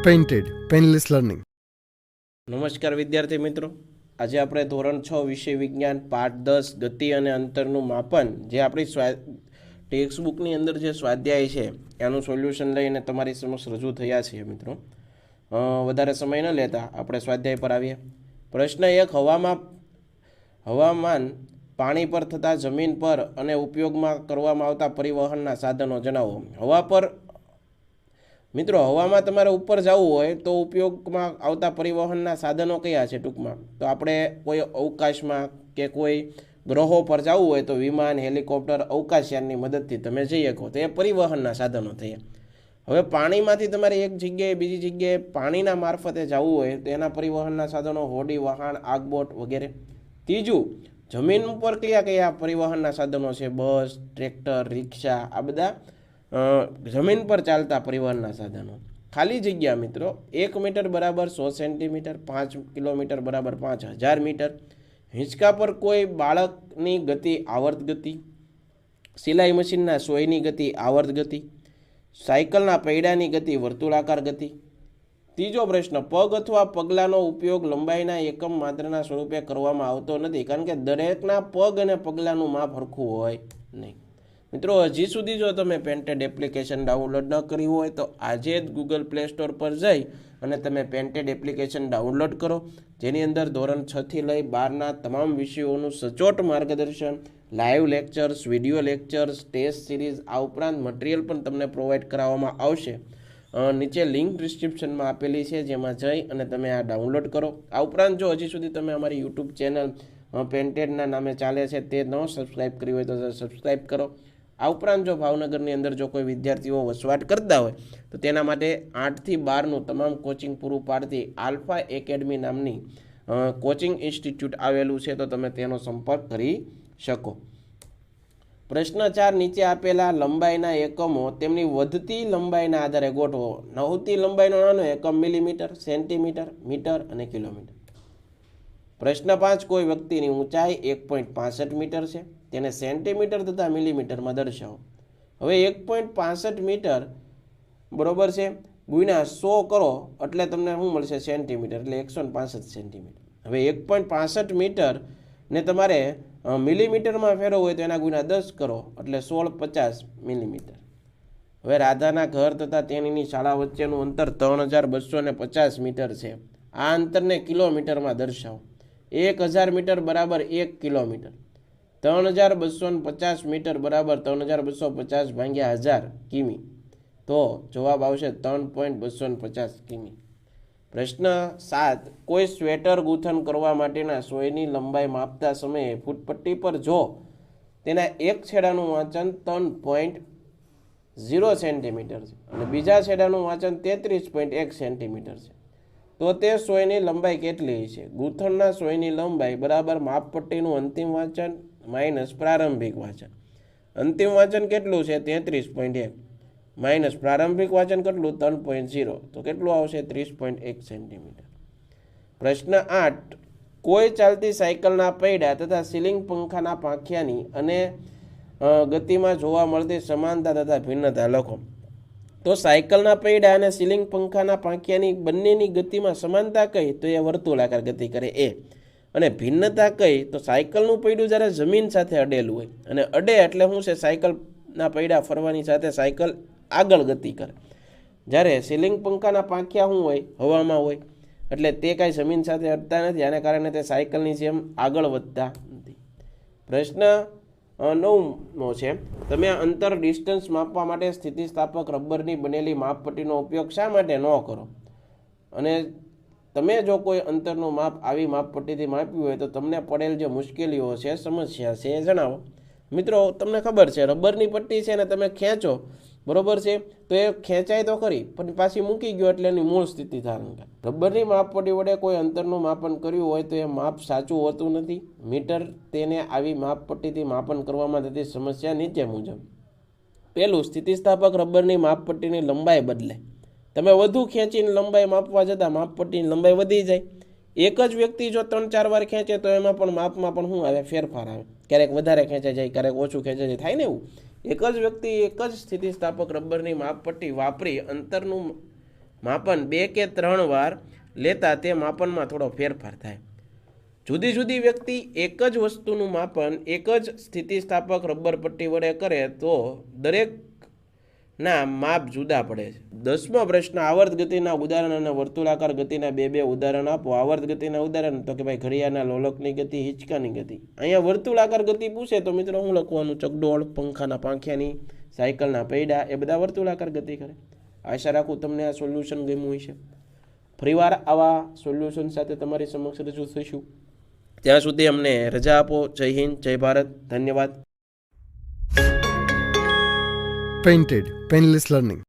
Painted painless learning. નમસ્કાર વિદ્યાર્થી મિત્રો, આજે આપણે ધોરણ 6 વિષય વિજ્ઞાન પાઠ 10 ગતિ અને અંતરનું માપન જે આપણી ટેક્સ્ટબુકની અંદર જે સ્વાધ્યાય છે એનું સોલ્યુશન લઈને તમારી સમક્ષ રજૂ થયા છીએ. મિત્રો વધારે સમય ન લેતા આપણે સ્વાધ્યાય પર આવીએ. પ્રશ્ન 1, હવામાન પાણી પર થતા જમીન પર અને ઉપયોગમાં કરવામાં આવતા પરિવહનના સાધનો જણાવો. મિત્રો હવામાં તમારે ઉપર જવું હોય તો ઉપયોગમાં આવતા પરિવહનના સાધનો કયા છે? ટૂંકમાં તો આપણે કોઈ અવકાશમાં કે કોઈ ગ્રહો પર જવું હોય તો વિમાન, હેલિકોપ્ટર, અવકાશયાનની મદદથી તમે જઈ શકો, તો એ પરિવહનના સાધનો થયા. હવે પાણીમાંથી તમારે એક જગ્યાએ બીજી જગ્યાએ પાણીના મારફતે જવું હોય તો એના પરિવહનના સાધનો હોડી, વહાણ, આગબોટ વગેરે. ત્રીજું, જમીન ઉપર કયા કયા પરિવહનના સાધનો છે? બસ, ટ્રેક્ટર, રિક્ષા, આ બધા જમીન પર ચાલતા પરિવહનના સાધનો. ખાલી જગ્યા મિત્રો 1 મીટર બરાબર 100 સેન્ટીમીટર, 5 કિલોમીટર બરાબર 5000 મીટર. હિંચકા પર કોઈ બાળકની ગતિ આવર્ત ગતિ, સિલાઈ મશીનના સોયની ગતિ આવર્ત ગતિ, સાયકલના પૈડાની ગતિ વર્તુળાકાર ગતિ. ત્રીજો પ્રશ્ન, પગ અથવા પગલાંનો ઉપયોગ લંબાઈના એકમ માત્રના સ્વરૂપે કરવામાં આવતો નથી, કારણ કે દરેકના પગ અને પગલાંનું માપ સરખું હોય નહીં. મિત્રો હજી સુધી જો તમે પેન્ટેડ એપ્લિકેશન ડાઉનલોડ ન કરી હોય તો આજે જ ગૂગલ પ્લે સ્ટોર પર જઈ અને તમે પેન્ટેડ એપ્લિકેશન ડાઉનલોડ કરો, જેની અંદર ધોરણ 6 થી લઈ 12ના તમામ વિષયોનું સચોટ માર્ગદર્શન, live lectures, video lectures, test series, આ ઉપરાંત મટીરિયલ પણ તમને પ્રોવાઈડ કરાવવામાં આવશે. નીચે લિંક ડિસ્ક્રિપ્શનમાં આપેલી છે, જેમાં જઈ અને તમે આ ડાઉનલોડ કરો. આ ઉપરાંત જો હજી સુધી તમે અમારી યુટ્યુબ ચેનલ પેન્ટેડના નામે ચાલે છે તે ન સબસ્ક્રાઈબ કરી હોય તો સબસ્ક્રાઈબ કરો. આ ઉપરાંત જો ભાવનગરની અંદર જો કોઈ વિદ્યાર્થીઓ વસવાટ કરતા હોય તો તેના માટે 8 થી 12નું તમામ કોચિંગ પૂરું પાડતી આલ્ફા એકેડમી નામની કોચિંગ ઇન્સ્ટિટ્યૂટ આવેલું છે, તો તમે તેનો સંપર્ક કરી શકો. પ્રશ્ન 4, નીચે આપેલા લંબાઈના એકમો તેમની વધતી લંબાઈના આધારે ગોઠવો. નવતી લંબાઈનો નાનો એકમ મિલીમીટર, સેન્ટીમીટર, મીટર અને કિલોમીટર. પ્રશ્ન 5, કોઈ વ્યક્તિની ઊંચાઈ 1.65 મીટર છે, તેને સેન્ટીમીટર તથા મિલીમીટરમાં દર્શાવો. હવે 1.65 મીટર બરોબર છે ગુણ્યા 100 કરો એટલે તમને શું મળશે? સેન્ટીમીટર, એટલે 165 સેન્ટીમીટર. હવે 1.65 મીટર ને તમારે મિલીમીટરમાં ફેરવવું હોય તો એના ગુણ્યા 10 કરો એટલે 1650 મિલીમીટર. હવે રાધાના ઘર તથા તેની શાળા વચ્ચેનું અંતર 3250 મીટર છે. આ અંતરને કિલોમીટરમાં દર્શાવો. 1000 મીટર બરાબર 1 કિલોમીટર. 3250 મીટર બરાબર 3250 ભાગ્યા 1000 કિમી. તો જવાબ આવશે 3.250 કિમી. પ્રશ્ન 7, કોઈ સ્વેટર ગૂંથણ કરવા માટેના સોયની લંબાઈ માપતા સમયે ફૂટપટ્ટી પર જો તેના એક છેડાનું વાંચન 3.0 સેન્ટીમીટર છે અને બીજા છેડાનું વાંચન 33.1 સેન્ટીમીટર છે, તો તે સોયની લંબાઈ કેટલી છે? ગૂંથણના સોયની લંબાઈ બરાબર માપપટ્ટીનું અંતિમ વાંચન માઇનસ પ્રારંભિક વાંચન. અંતિમ વાંચન કેટલું છે? 33.1 માઇનસ પ્રારંભિક વાંચન કેટલું? 3.0, તો કેટલું આવશે? 30.1 સેન્ટીમીટર. પ્રશ્ન 8, કોઈ ચાલતી સાયકલના પૈડા તથા સીલિંગ પંખાના પાંખિયાની અને ગતિમાં જોવા મળતી સમાનતા તથા ભિન્નતા લખો. તો સાયકલના પૈડા અને સીલિંગ પંખાના પાંખિયાની બંનેની ગતિમાં સમાનતા કઈ? તો એ વર્તુળાકાર ગતિ કરે એ. અને ભિન્નતા કઈ? તો સાયકલનું પૈડું જ્યારે જમીન સાથે અડેલું હોય અને અડે એટલે શું છે? સાયકલના પૈડા ફરવાની સાથે સાયકલ આગળ ગતિ કરે. જ્યારે સીલિંગ પંખાના પાંખિયા શું હોય? હવામાં હોય, એટલે તે કાંઈ જમીન સાથે અડતા નથી, આને કારણે તે સાયકલની જેમ આગળ વધતા નથી. પ્રશ્ન 9 છે, તમે અંતર ડિસ્ટન્સ માપવા માટે સ્થિતિસ્થાપક રબરની બનેલી માપપટ્ટીનો ઉપયોગ શા માટે ન કરો? અને તમે જો કોઈ અંતરનું માપ આવી માપપટ્ટીથી માપ્યું હોય તો તમને પડેલ જે મુશ્કેલીઓ છે, સમસ્યા છે, એ જણાવો. મિત્રો તમને ખબર છે રબરની પટ્ટી છે ને તમે ખેંચો બરોબર છે તો એ ખેંચાય તો ખરી પણ પાછી મૂકી ગયો એટલે એની મૂળ સ્થિતિ ધારણ કરે. રબરની માપપટ્ટી વડે કોઈ અંતરનું માપન કર્યું હોય તો એ માપ સાચું હોતું નથી. મીટર તેને આવી માપપટ્ટીથી માપન કરવામાં થતી સમસ્યા નીચે મુજબ. પહેલું, સ્થિતિસ્થાપક રબરની માપપટ્ટીની લંબાઈ બદલે. તમે વધુ ખેંચીને લંબાઈ માપવા જતાં માપપટ્ટીની લંબાઈ વધી જાય. એક જ વ્યક્તિ જો 3-4 વાર ખેંચે તો એમાં પણ માપમાં પણ શું આવે? ફેરફાર આવે. ક્યારેક વધારે ખેંચાઈ જાય, ક્યારેક ઓછું ખેંચાઈ જાય, થાય ને એવું. એક જ વ્યક્તિ એક જ સ્થિતિસ્થાપક રબરની માપપટ્ટી વાપરી અંતરનું માપન 2 કે 3 વાર લેતા તે માપનમાં થોડો ફેરફાર થાય. જુદી જુદી વ્યક્તિ એક જ વસ્તુનું માપન એક જ સ્થિતિસ્થાપક રબર પટ્ટી વડે કરે તો દરેકના માપ જુદા પડે છે. 10મો પ્રશ્ન, આવર્ત ગતિના ઉદાહરણ અને વર્તુળાકાર ગતિના બે ઉદાહરણ આપો. આવર્ત ગતિના ઉદાહરણ તો કે ભાઈ ઘડિયાળના લોલકની ગતિ, હિંચકાની ગતિ. અહીંયા વર્તુળાકાર ગતિ પૂછે તો મિત્રો શું લખવાનું? ચકડોળ, પંખાના પાંખિયાની, સાયકલના પૈડા, એ બધા વર્તુળાકાર ગતિ કરે. આશા રાખું તમને આ સોલ્યુશન ગમ્યું હશે. ફરીવાર આવા સોલ્યુશન સાથે તમારી સમક્ષ રજૂ થઈશું. ત્યાં સુધી અમને રજા આપો. જય હિન્દ, જય ભારત, ધન્યવાદ. Painted Painless Learning.